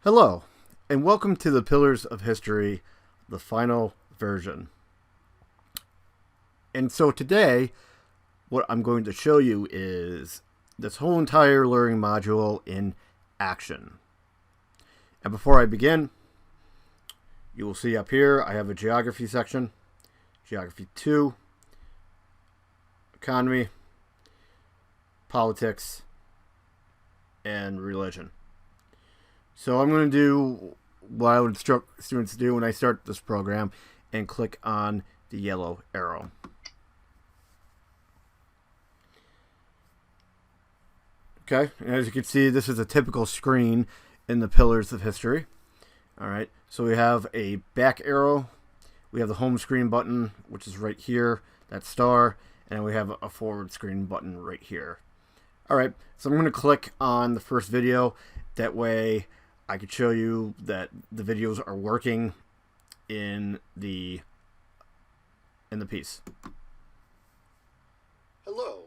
Hello, and welcome to the Pillars of History, the final version. And so today, what I'm going to show you is this whole entire learning module in action. And before I begin, you will see up here I have a geography section, geography 2, economy, politics, and religion. So I'm going to do what I would instruct students to do when I start this program and click on the yellow arrow. Okay, and as you can see, this is a typical screen in the Pillars of History. All right, so we have a back arrow, we have the home screen button, which is right here, that star, and we have a forward screen button right here. All right, so I'm going to click on the first video. That way I could show you that the videos are working in the piece. Hello,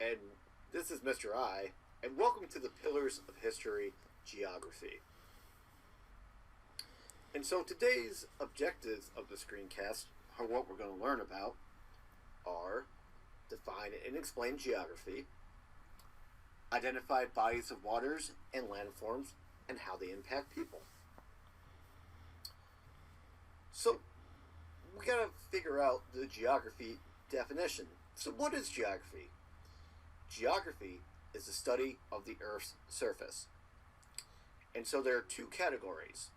and this is Mr. I, and welcome to the Pillars of History Geography. And so today's objectives of the screencast, or what we're going to learn about, are define and explain geography, identify bodies of waters and landforms, and how they impact people. So we gotta figure out the geography definition. So what is geography? Geography is the study of the Earth's surface. And so there are two categories.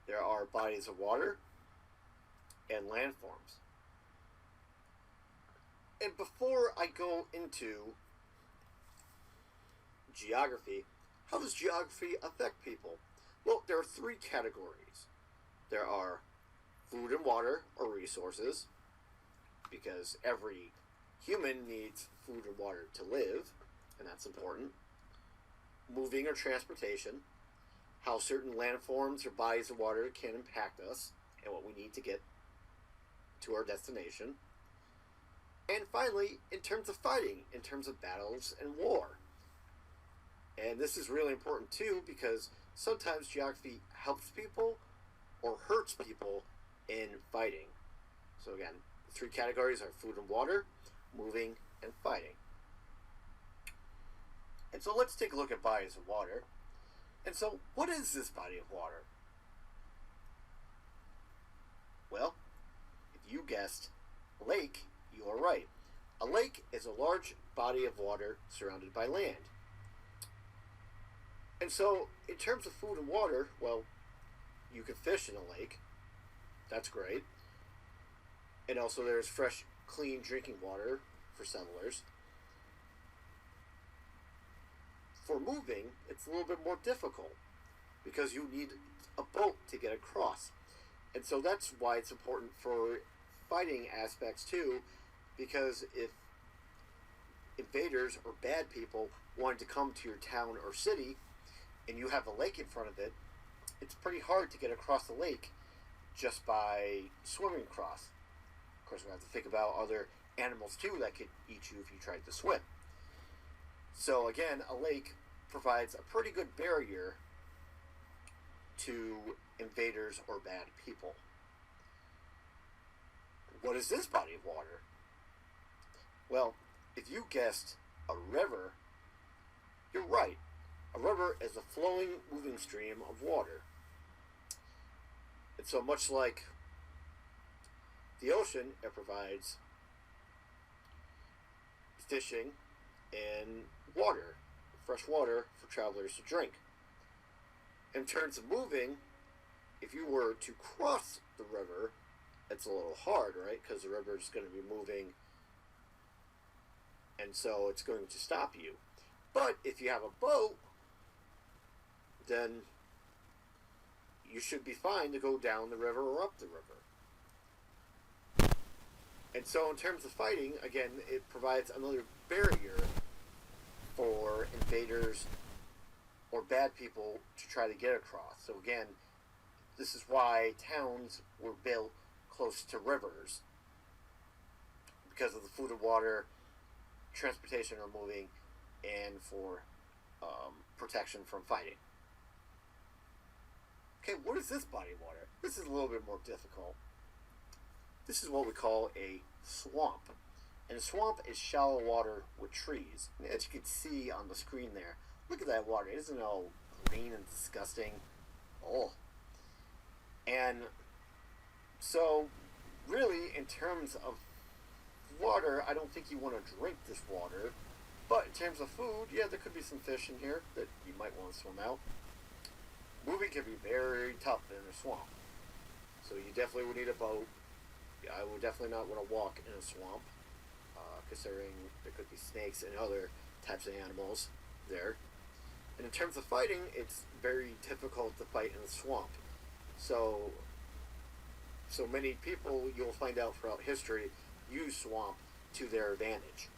There are bodies of water and landforms. And before I go into geography, how does geography affect people? Well, there are three categories. There are food and water, or resources, because every human needs food and water to live, and that's important. Moving or transportation, how certain landforms or bodies of water can impact us, and what we need to get to our destination. And finally, in terms of fighting, in terms of battles and war. And this is really important too, because sometimes geography helps people or hurts people in fighting. So again, the three categories are food and water, moving, and fighting. And so let's take a look at bodies of water. And so what is this body of water? Well, if you guessed lake, you are right. A lake is a large body of water surrounded by land. And so, in terms of food and water, well, you can fish in a lake. That's great. And also there's fresh, clean drinking water for settlers. For moving, it's a little bit more difficult because you need a boat to get across. And so that's why it's important for fighting aspects too, because if invaders or bad people wanted to come to your town or city, and you have a lake in front of it, it's pretty hard to get across the lake just by swimming across. Of course, we have to think about other animals too that could eat you if you tried to swim. So again, a lake provides a pretty good barrier to invaders or bad people. What is this body of water? Well, if you guessed a river, you're right. A river is a flowing, moving stream of water. And so much like the ocean, it provides fishing and water, fresh water for travelers to drink. In terms of moving, if you were to cross the river, it's a little hard, right? Because the river is going to be moving, and so it's going to stop you. But if you have a boat, then you should be fine to go down the river or up the river. And so in terms of fighting, again, it provides another barrier for invaders or bad people to try to get across. So again, this is why towns were built close to rivers, because of the food and water, transportation or moving, and for protection from fighting. Okay, what is this body of water? This is a little bit more difficult. This is what we call a swamp. And a swamp is shallow water with trees. And as you can see on the screen there, look at that water. Isn't it all green and disgusting? Oh. And so, really, in terms of water, I don't think you want to drink this water. But in terms of food, yeah, there could be some fish in here that you might want to swim out. Moving can be very tough in a swamp. So you definitely would need a boat. I would definitely not want to walk in a swamp, considering there could be snakes and other types of animals there. And in terms of fighting, it's very difficult to fight in a swamp. So many people, you'll find out throughout history, use swamp to their advantage.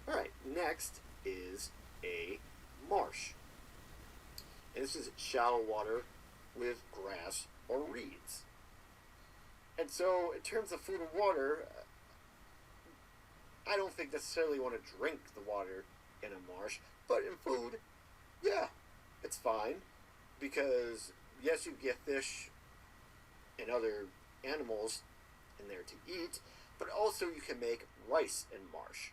Alright, next is a marsh. And this is shallow water with grass or reeds. And so, in terms of food and water, I don't think necessarily want to drink the water in a marsh. But in food, yeah, it's fine. Because, yes, you get fish and other animals in there to eat, but also you can make rice in marsh.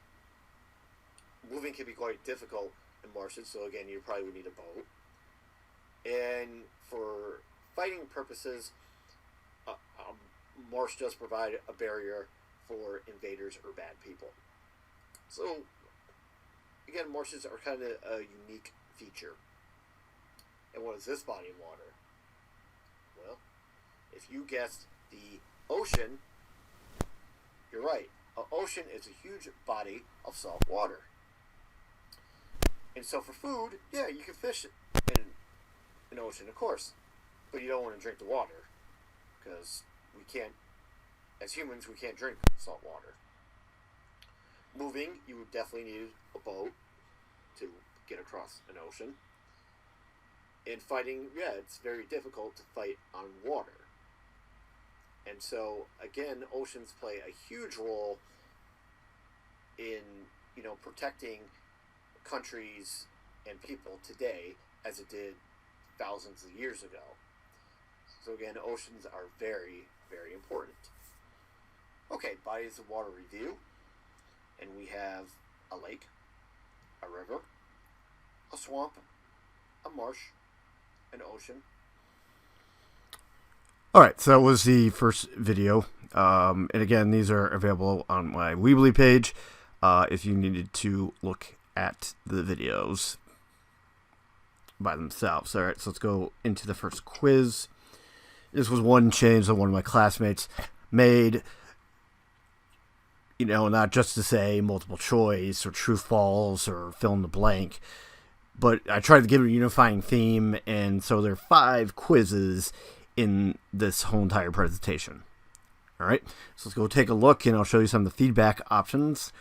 Moving can be quite difficult in marshes, so again, you probably would need a boat. And for fighting purposes, marsh does provide a barrier for invaders or bad people. So, again, marshes are kind of a unique feature. And what is this body of water? Well, if you guessed the ocean, you're right. An ocean is a huge body of salt water. And so for food, yeah, you can fish in an ocean, of course. But you don't want to drink the water. Because we can't, as humans, we can't drink salt water. Moving, you would definitely need a boat to get across an ocean. In fighting, yeah, it's very difficult to fight on water. And so, again, oceans play a huge role in, protecting countries and people today as it did thousands of years ago. So again, oceans are very, very important. Okay, bodies of water review. And we have a lake, a river, a swamp, a marsh, an ocean. Alright, so that was the first video. And again, these are available on my Weebly page if you needed to look at the videos by themselves. Alright, so let's go into the first quiz. This was one change that one of my classmates made. Not just to say multiple choice or true false or fill in the blank, but I tried to give it a unifying theme, and so there are 5 quizzes in this whole entire presentation. Alright, so let's go take a look, and I'll show you some of the feedback options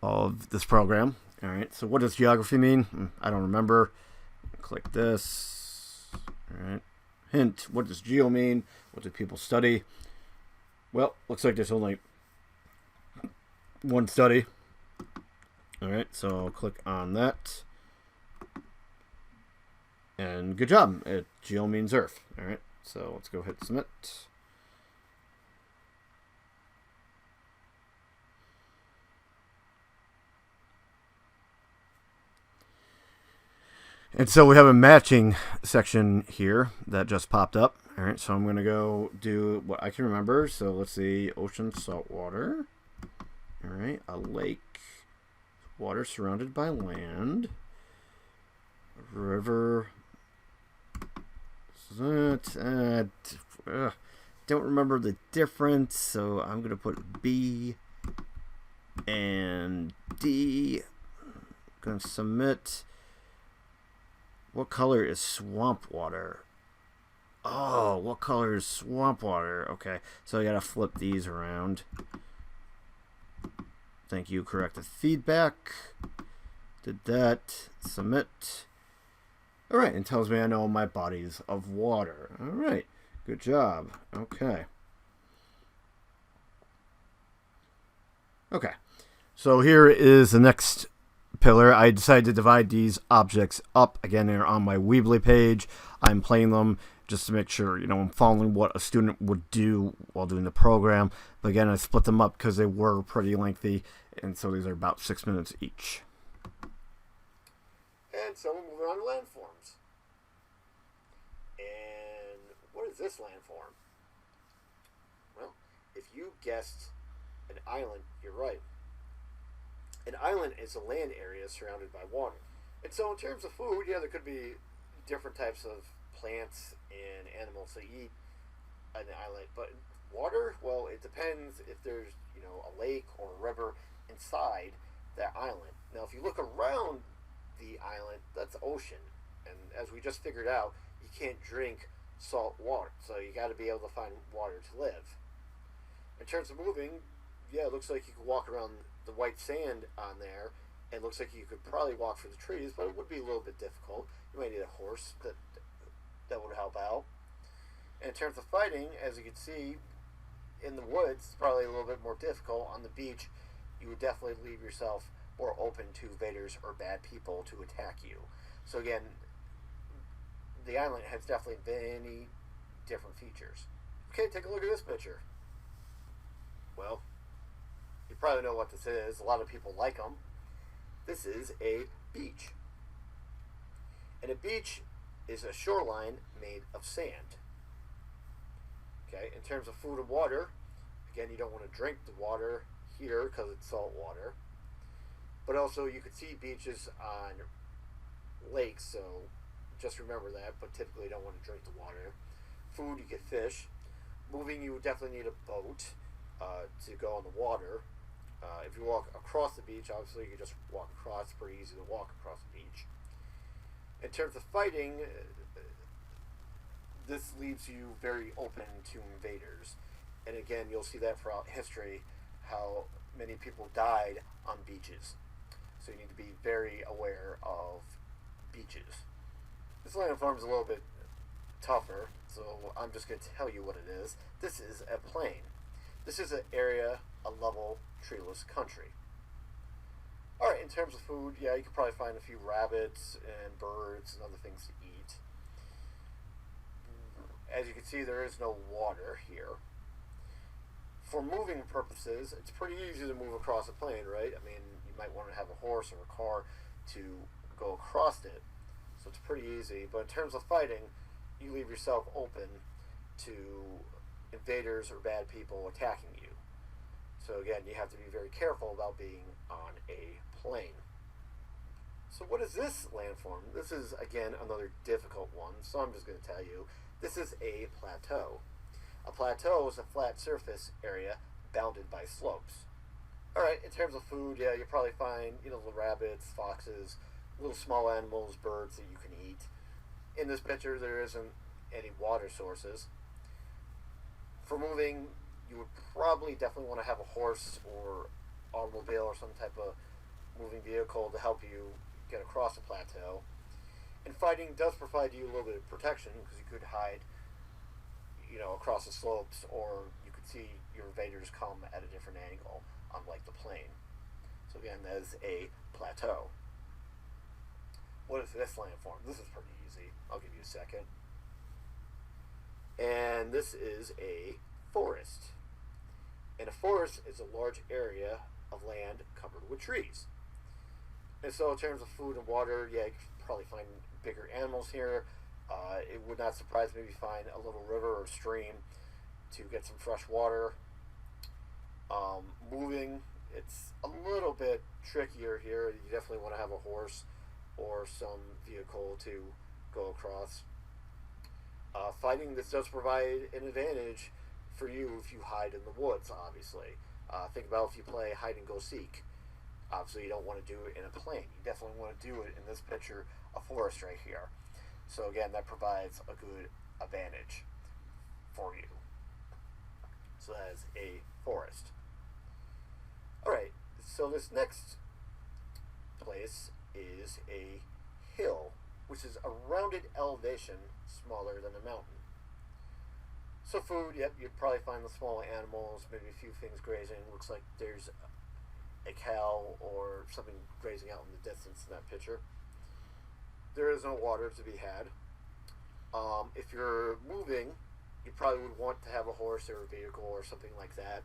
of this program. Alright, so what does geography mean? I don't remember. Click this. Alright, hint, what does geo mean? What do people study? Well, looks like there's only one study. Alright, so I'll click on that. And good job. Geo means Earth. Alright, so let's go hit submit. And so we have a matching section here that just popped up. Alright, so I'm going to go do what I can remember. So let's see, ocean, salt water. Alright, a lake, water surrounded by land, a river. Don't remember the difference, so I'm going to put B and D. I'm going to submit. What color is swamp water? Oh, what color is swamp water? Okay, so I got to flip these around. Thank you, corrected feedback. Did that. Submit. Alright, and tells me I know my bodies of water. Alright, good job. Okay. Okay, so here is the next pillar, I decided to divide these objects up. Again, they're on my Weebly page. I'm playing them just to make sure, I'm following what a student would do while doing the program. But again, I split them up because they were pretty lengthy, and so these are about 6 minutes each. And so we're moving on to landforms. And what is this landform? Well, if you guessed an island, you're right. An island is a land area surrounded by water. And so in terms of food, yeah, there could be different types of plants and animals that eat on the island. But water, well, it depends if there's, a lake or a river inside that island. Now, if you look around the island, that's ocean. And as we just figured out, you can't drink salt water. So you got to be able to find water to live. In terms of moving, yeah, it looks like you could walk around the white sand on there. It looks like you could probably walk through the trees, but it would be a little bit difficult. You might need a horse that would help out. And in terms of fighting, as you can see, in the woods, it's probably a little bit more difficult. On the beach, you would definitely leave yourself more open to invaders or bad people to attack you. So again, the island has definitely many different features. Okay, take a look at this picture. Well, you probably know what this is. A lot of people like them. This is a beach. And a beach is a shoreline made of sand. Okay, in terms of food and water, again, you don't want to drink the water here because it's salt water. But also, you could see beaches on lakes, so just remember that, but typically you don't want to drink the water. Food, you get fish. Moving, you would definitely need a boat to go on the water. If you walk across the beach, obviously you can just walk across. It's pretty easy to walk across the beach. In terms of fighting, this leaves you very open to invaders. And again, you'll see that throughout history, how many people died on beaches. So you need to be very aware of beaches. This landform is a little bit tougher, so I'm just going to tell you what it is. This is a plain. This is an area, a level, treeless country. Alright, in terms of food, yeah, you can probably find a few rabbits and birds and other things to eat. As you can see, there is no water here. For moving purposes, it's pretty easy to move across a plain, right? I mean, you might want to have a horse or a car to go across it. So it's pretty easy. But in terms of fighting, you leave yourself open to invaders or bad people attacking you. So again, you have to be very careful about being on a plane. So what is this landform? This is, again, another difficult one, so I'm just going to tell you. This is a plateau. A plateau is a flat surface area bounded by slopes. Alright, in terms of food, yeah, you'll probably find, little rabbits, foxes, little small animals, birds that you can eat. In this picture, there isn't any water sources. For moving, you would probably definitely want to have a horse or automobile or some type of moving vehicle to help you get across the plateau. And fighting does provide you a little bit of protection because you could hide, across the slopes, or you could see your invaders come at a different angle, unlike the plain. So again, that is a plateau. What is this landform? This is pretty easy. I'll give you a second. And this is a forest. And a forest is a large area of land covered with trees. And so in terms of food and water, yeah, you can probably find bigger animals here. It would not surprise me if you find a little river or stream to get some fresh water. Moving, it's a little bit trickier here. You definitely want to have a horse or some vehicle to go across. Fighting, this does provide an advantage for you if you hide in the woods, obviously. Think about if you play hide and go seek. Obviously, you don't want to do it in a plain. You definitely want to do it in this picture, a forest right here. So again, that provides a good advantage for you. So that is a forest. Alright, so this next place is a hill, which is a rounded elevation smaller than a mountain. So food, yep, you'd probably find the small animals, maybe a few things grazing. Looks like there's a cow or something grazing out in the distance in that picture. There is no water to be had. If you're moving, you probably would want to have a horse or a vehicle or something like that.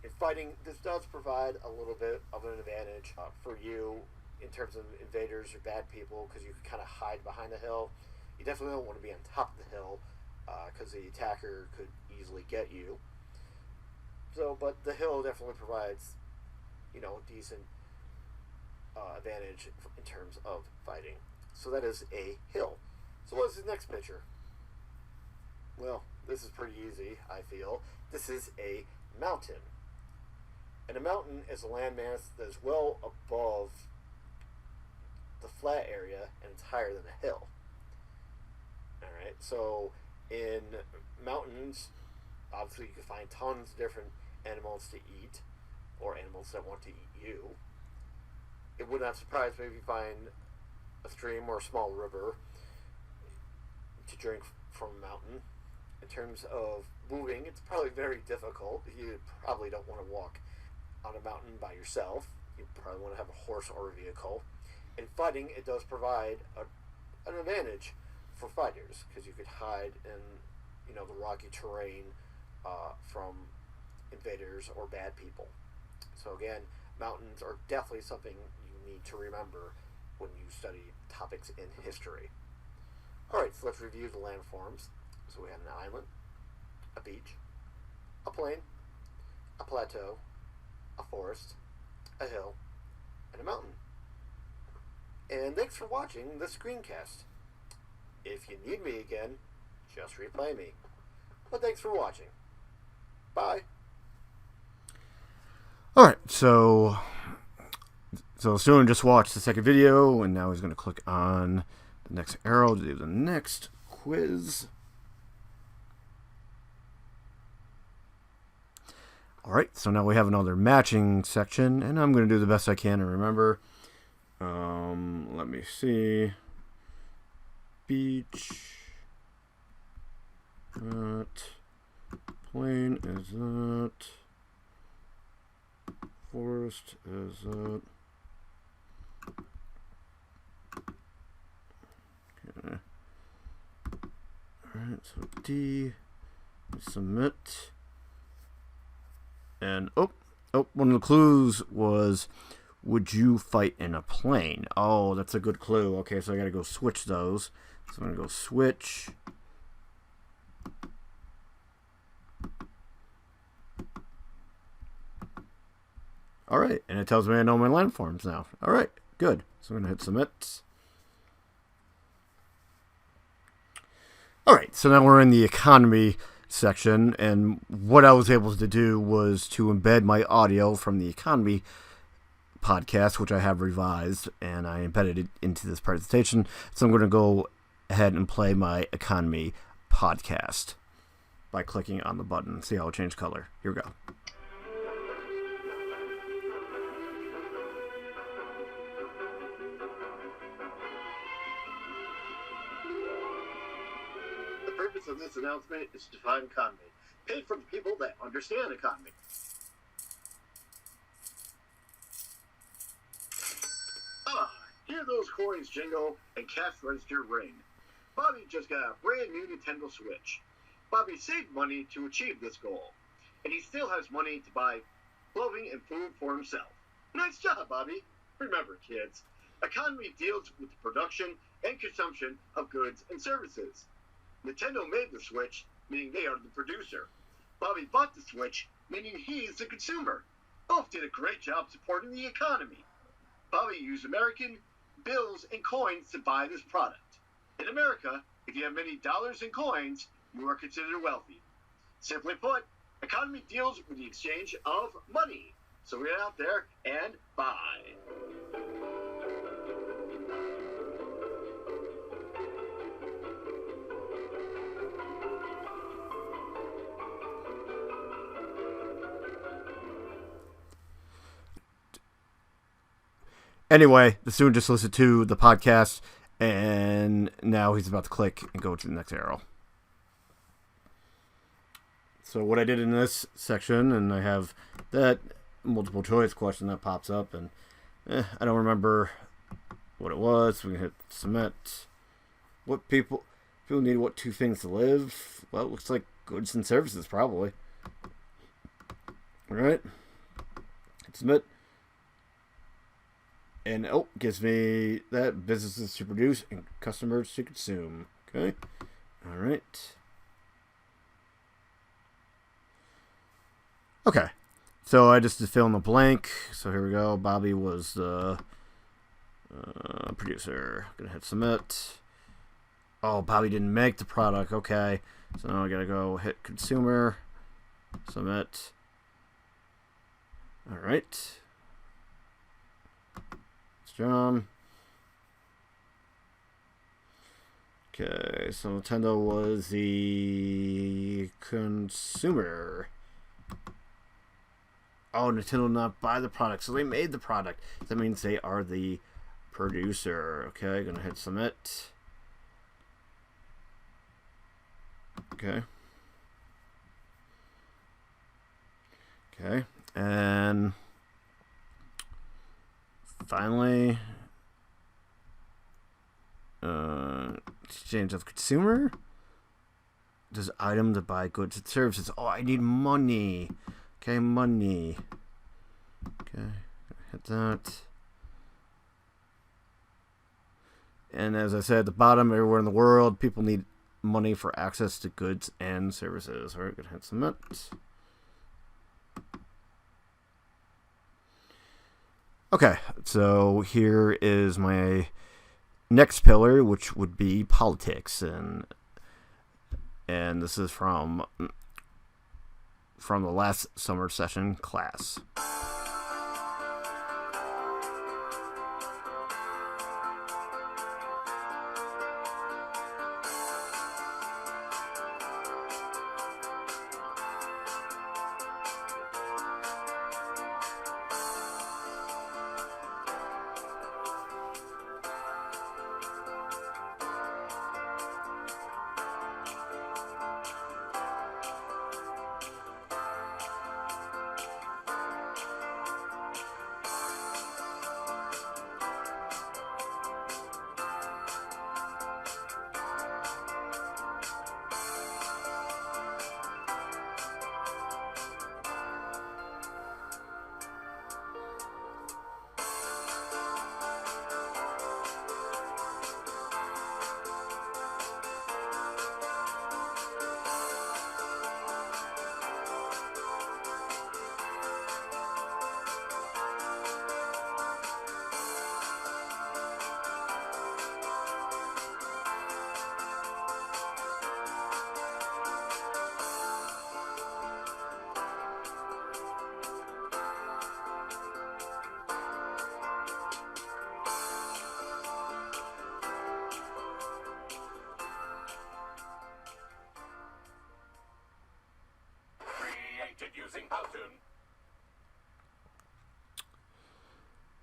In fighting, this does provide a little bit of an advantage for you in terms of invaders or bad people, because you can kind of hide behind a hill. You definitely don't want to be on top of the hill, because the attacker could easily get you. So, but the hill definitely provides, decent advantage in terms of fighting. So that is a hill. So what is the next picture? Well, this is pretty easy, I feel. This is a mountain. And a mountain is a landmass that is well above the flat area, and it's higher than a hill. Alright, so in mountains, obviously you can find tons of different animals to eat, or animals that want to eat you. It would not surprise me if you find a stream or a small river to drink from a mountain. In terms of moving, it's probably very difficult. You probably don't want to walk on a mountain by yourself. You probably want to have a horse or a vehicle. In fighting, it does provide an advantage for fighters, because you could hide in the rocky terrain from invaders or bad people. So again, mountains are definitely something you need to remember when you study topics in history. Alright, so let's review the landforms. So we have an island, a beach, a plain, a plateau, a forest, a hill, and a mountain. And thanks for watching the screencast. If you need me again, just replay me. But thanks for watching. Bye. Alright, so student just watched the second video, and now he's going to click on the next arrow to do the next quiz. Alright, so now we have another matching section, and I'm going to do the best I can to remember. Let me see. Beach. That. Plain is that. Forest is that. Okay. Alright, so D. Submit. And, one of the clues was, would you fight in a plane? Oh, that's a good clue. Okay, so I gotta go switch those. So I'm gonna go switch. Alright, and it tells me I know my landforms now. Alright, good. So I'm gonna hit submit. Alright, so now we're in the economy section, and what I was able to do was to embed my audio from the economy podcast, which I have revised, and I embedded it into this presentation. So I'm going to go ahead and play my economy podcast by clicking on the button. See how it changed color. Here we go. The purpose of this announcement is to define economy, paid for the people that understand economy. Hear those coins jingle and cash register ring. Bobby just got a brand new Nintendo Switch. Bobby saved money to achieve this goal, and he still has money to buy clothing and food for himself. Nice job, Bobby. Remember, kids, economy deals with the production and consumption of goods and services. Nintendo made the Switch, meaning they are the producer. Bobby bought the Switch, meaning he's the consumer. Both did a great job supporting the economy. Bobby used American bills and coins to buy this product. In America, if you have many dollars and coins, you are considered wealthy. Simply put, economy deals with the exchange of money. So get out there and buy. Anyway, the student just listened to the podcast, and now he's about to click and go to the next arrow. So what I did in this section, and I have that multiple choice question that pops up, and I don't remember what it was. We can hit submit. What people need what two things to live? Well, it looks like goods and services, probably. All right. Hit submit. And gives me that businesses to produce and customers to consume. Okay. All right. Okay. So I just fill in the blank. So here we go. Bobby was the producer. Gonna hit submit. Oh, Bobby didn't make the product. Okay. So now I gotta go hit consumer. Submit. All right. It's John. Okay. So Nintendo was the consumer. Oh, Nintendo did not buy the product, so they made the product. That means they are the producer. Okay, gonna hit submit. Okay. Okay, and finally, exchange of consumer. Does item to buy goods and services. Oh, I need money. Okay, money. Okay, hit that. And as I said at the bottom, everywhere in the world, people need money for access to goods and services. All right, gonna hit submit. Okay, so here is my next pillar, which would be politics, and this is from the last summer session class.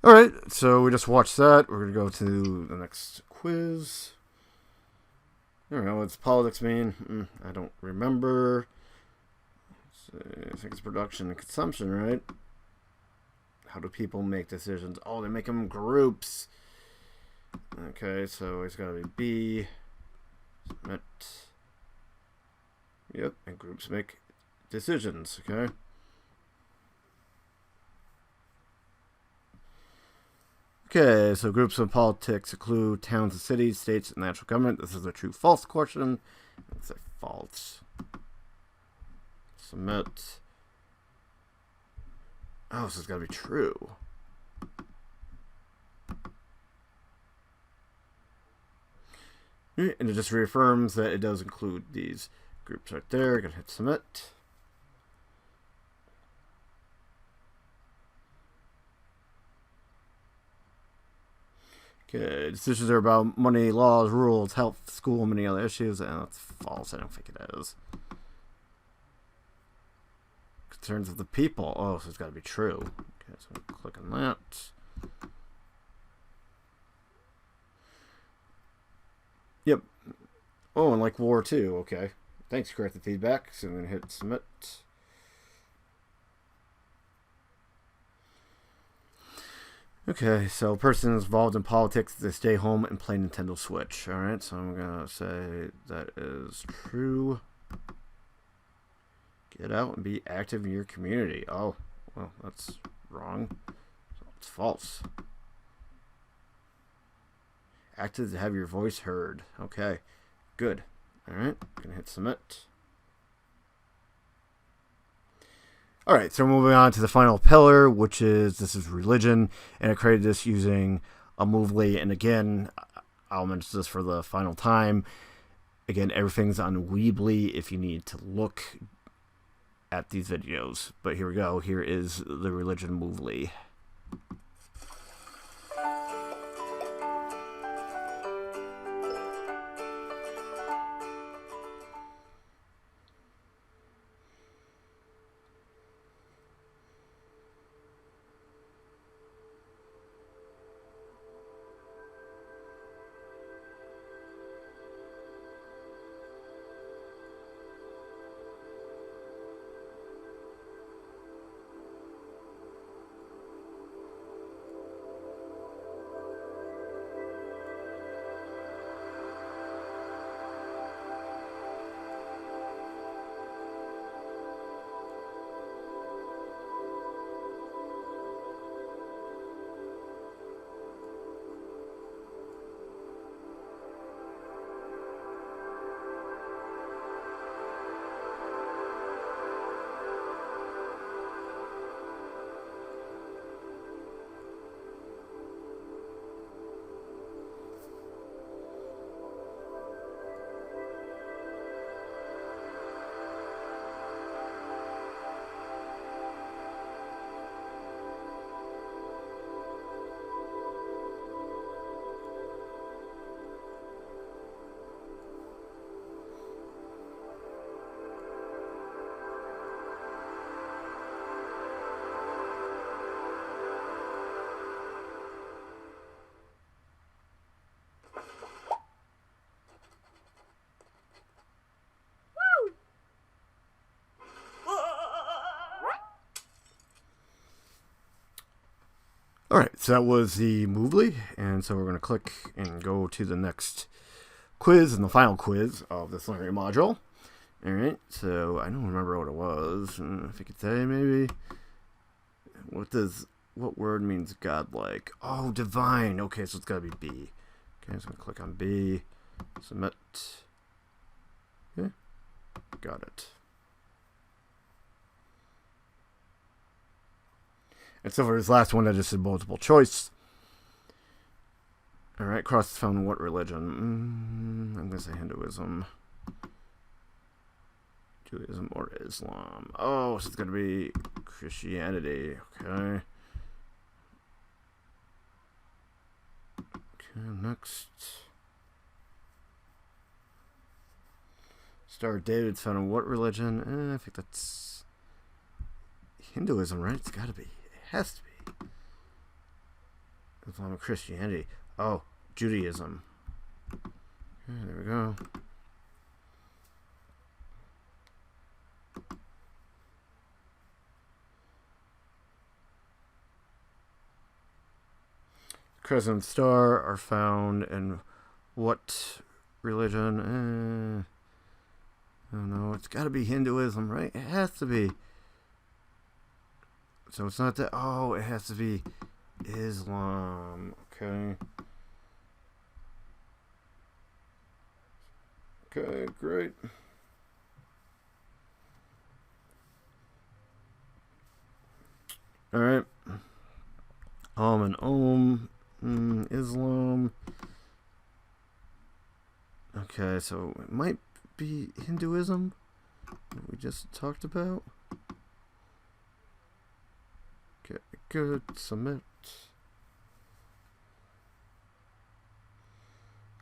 Alright, so we just watched that. We're going to go to the next quiz. I don't know, what's politics mean? I don't remember. I think it's production and consumption, right? How do people make decisions? Oh, they make them in groups. Okay, so it's got to be B. Submit. Yep, and groups make decisions, okay? Okay, so groups of politics include towns and cities, states, and national government. This is a true-false question. Let's say false. Submit. Oh, this has got to be true. And it just reaffirms that it does include these groups right there. Gonna hit submit. Okay, decisions are about money, laws, rules, health, school, many other issues, and that's false. I don't think it is. Concerns of the people. Oh, so it's got to be true. Okay, so I'm click on that. Yep. Oh, and like war too. Okay. Thanks, correct the feedback. So I'm gonna hit submit. Okay, so person is involved in politics, they stay home and play Nintendo Switch. Alright, so I'm going to say that is true. Get out and be active in your community. Oh, well, that's wrong. So it's false. Active to have your voice heard. Okay, good. Alright, gonna hit submit. Alright, so moving on to the final pillar, which is, this is religion, and I created this using a Movely, and again, I'll mention this for the final time. Again, everything's on Weebly if you need to look at these videos. But here we go, here is the religion Movely. Alright, so that was the Movely, and so we're going to click and go to the next quiz and the final quiz of this learning module. Alright, so I don't remember what it was. If you could say, maybe. What word means godlike? Oh, divine. Okay, so it's got to be B. Okay, so I'm going to click on B. Submit. Okay, got it. And so for this last one, I just did multiple choice. Alright, cross found what religion? I'm going to say Hinduism. Judaism or Islam. Oh, so it's going to be Christianity. Okay. Okay, next. Star David's found in what religion? I think that's Hinduism, right? It's got to be. Has to be. Islamic Christianity. Oh, Judaism. Okay, there we go. Crescent and star are found in what religion? I don't know. It's got to be Hinduism, right? It has to be. So it's not that. Oh, it has to be Islam. Okay. Okay, great. All right. And Islam. Okay, so it might be Hinduism that we just talked about. Okay, good. Submit.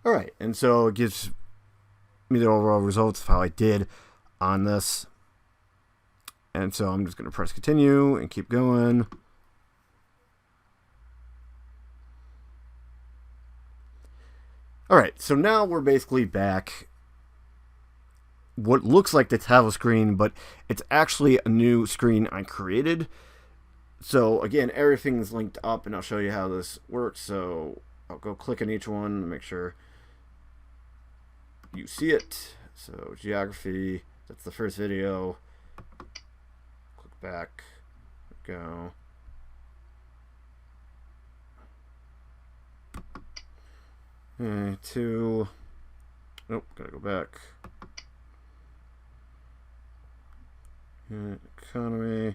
Alright, and so it gives me the overall results of how I did on this. And so I'm just going to press continue and keep going. Alright, so now we're basically back. What looks like the title screen, but it's actually a new screen I created. So again, everything's linked up, and I'll show you how this works. So I'll go click on each one to make sure you see it. So geography, that's the first video. Click back, go. Okay, to, nope, gotta go back. Economy.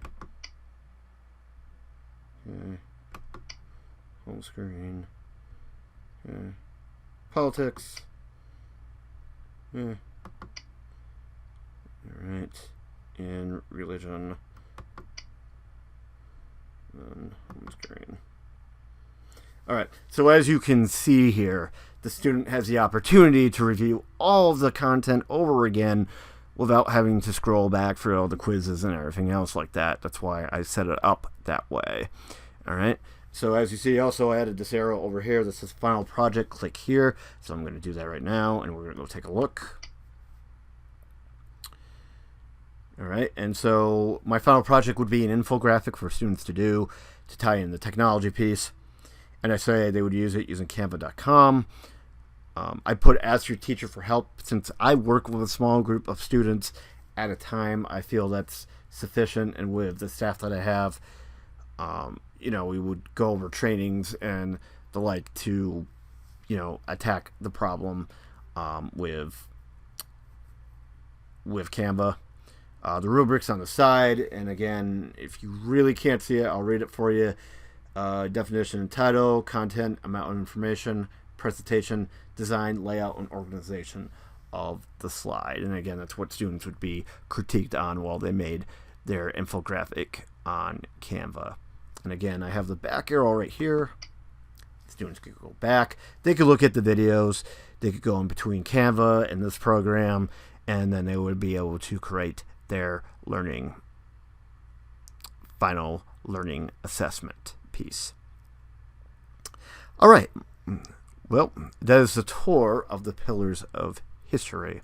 Okay. Home screen. Okay. Politics. Yeah. Alright. And religion. And home screen. Alright, so as you can see here, the student has the opportunity to review all of the content over again without having to scroll back through all the quizzes and everything else like that. That's why I set it up that way. Alright, so as you see, also I added this arrow over here that says Final Project. Click here. So I'm going to do that right now, and we're going to go take a look. Alright, and so my final project would be an infographic for students to do to tie in the technology piece. And I say they would use it using canva.com. I put ask your teacher for help. Since I work with a small group of students at a time, I feel that's sufficient. And with the staff that I have, you know, we would go over trainings and the like to, you know, attack the problem with Canva. The rubrics on the side, and again, if you really can't see it, I'll read it for you. Definition and title, content, amount of information, presentation, design, layout, and organization of the slide. And again, that's what students would be critiqued on while they made their infographic on Canva. And again, I have the back arrow right here. Students could go back. They could look at the videos. They could go in between Canva and this program, and then they would be able to create their final learning assessment piece. All right. Well, that is the tour of the pillars of history.